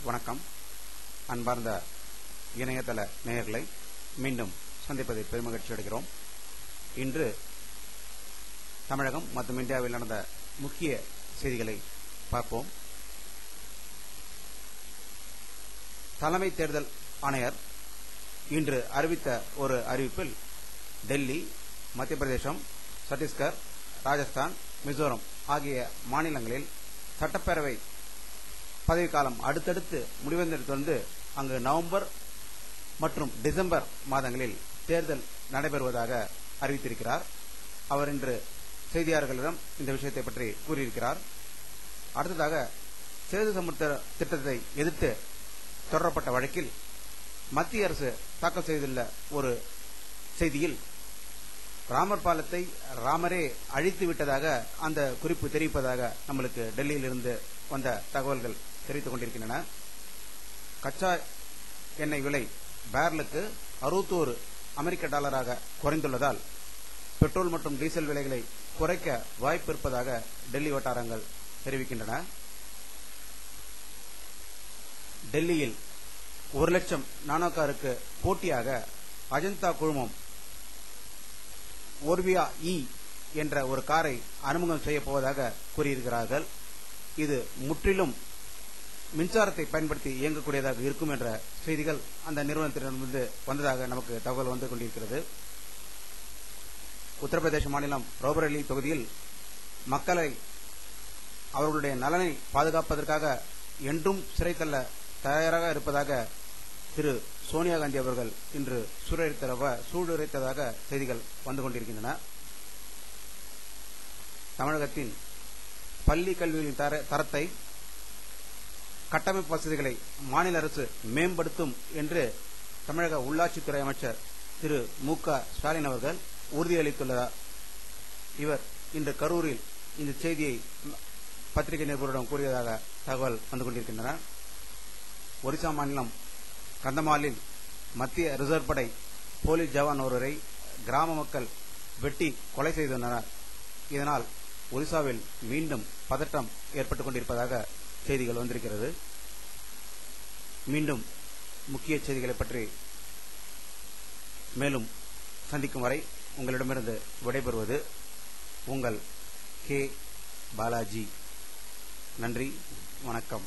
வணக்கம். அன்பார்ந்த இணையதள நேயர்களை மீண்டும் சந்திப்பதை பெருமகிழ்ச்சி அடைகிறோம். இன்று தமிழகம் மற்றும் இந்தியாவில் நடந்த முக்கிய செய்திகளை பார்ப்போம். தலைமை தேர்தல் ஆணையர் இன்று அறிவித்த ஒரு அறிவிப்பில் டெல்லி, மத்திய பிரதேசம், சத்தீஸ்கர், ராஜஸ்தான், மிசோரம் ஆகிய மாநிலங்களில் சட்டப்பேரவை பதவிக்காலம் அடுத்தடுத்து முடிவடைந்ததை தொடர்ந்து அங்கு நவம்பர் மற்றும் டிசம்பர் மாதங்களில் தேர்தல் நடைபெறுவதாக அறிவித்திருக்கிறார். அவர் இன்று செய்தியாளர்களிடம் இந்த விஷயத்தை பற்றி கூறியிருக்கிறார். அடுத்ததாக சேது சமுத்திர திட்டத்தை எதிர்த்து தொடரப்பட்ட வழக்கில் மத்திய அரசு தாக்கல் செய்துள்ள ஒரு செய்தியில் ராமர் பாலத்தை ராமரே அழித்து விட்டதாக அந்த குறிப்பு தெரிவிப்பதாக நம்மளுக்கு டெல்லியில் இருந்து வந்த தகவல்கள் தெரிவித்துக் கொண்டிருக்கின்றன. கச்சா எண்ணெய் விலை பேரலுக்கு 61 அமெரிக்க டாலராக குறைந்துள்ளதால் பெட்ரோல் மற்றும் டீசல் விலைகளை குறைக்க வாய்ப்பு இருப்பதாக டெல்லி வட்டாரங்கள் தெரிவிக்கின்றன. டெல்லியில் 1 லட்சம் நானோ காருக்கு போட்டியாக அஜந்தா குழுமம் ஓர்வியா இ என்ற ஒரு காரை அறிமுகம் செய்ய போவதாக கூறியிருக்கிறார்கள். இது முற்றிலும் மின்சாரத்தை பயன்படுத்தி இயங்கக்கூடியதாக இருக்கும் என்ற செய்திகள் அந்த நிறுவனத்திலிருந்து வந்ததாக நமக்கு தகவல் வந்து கொண்டிருக்கிறது. உத்தரப்பிரதேச மாநிலம் ரோபரேலி தொகுதியில் மக்களை அவர்களுடைய நலனை பாதுகாப்பதற்காக என்றும் சிறை தள்ள தயாராக இருப்பதாக திரு சோனியா காந்தி அவர்கள் இன்று சூடுரைத்ததாக செய்திகள் வந்து கொண்டிருக்கின்றன. தமிழகத்தின் பள்ளி கல்வியின் தரத்தை, கட்டமைப்பு வசதிகளை மாநில அரசு மேம்படுத்தும் என்று தமிழக உள்ளாட்சித்துறை அமைச்சர் திரு மு.க. ஸ்டாலின் அவர்கள் உறுதியளித்துள்ளார். இவர் இன்று கரூரில் இந்த செய்தியை பத்திரிகை நிருபரிடம் கூறியதாக தகவல் வந்து கொண்டிருக்கின்றன. ஒரிசா மாநிலம் கந்தமாலில் மத்திய ரிசர்வ் படை போலீஸ் ஜவான் ஒருவரை கிராம மக்கள் வெட்டி கொலை செய்துள்ளனர். இதனால் ஒரிசாவில் மீண்டும் பதட்டம் ஏற்பட்டுக் கொண்டிருப்பதாக செய்திகள் வந்திருக்கிறது. மீண்டும் முக்கிய செய்திகளை பற்றி மேலும் சந்திக்கும் வரை உங்களிடமிருந்து விடைபெறுவது உங்கள் கே. பாலாஜி. நன்றி, வணக்கம்.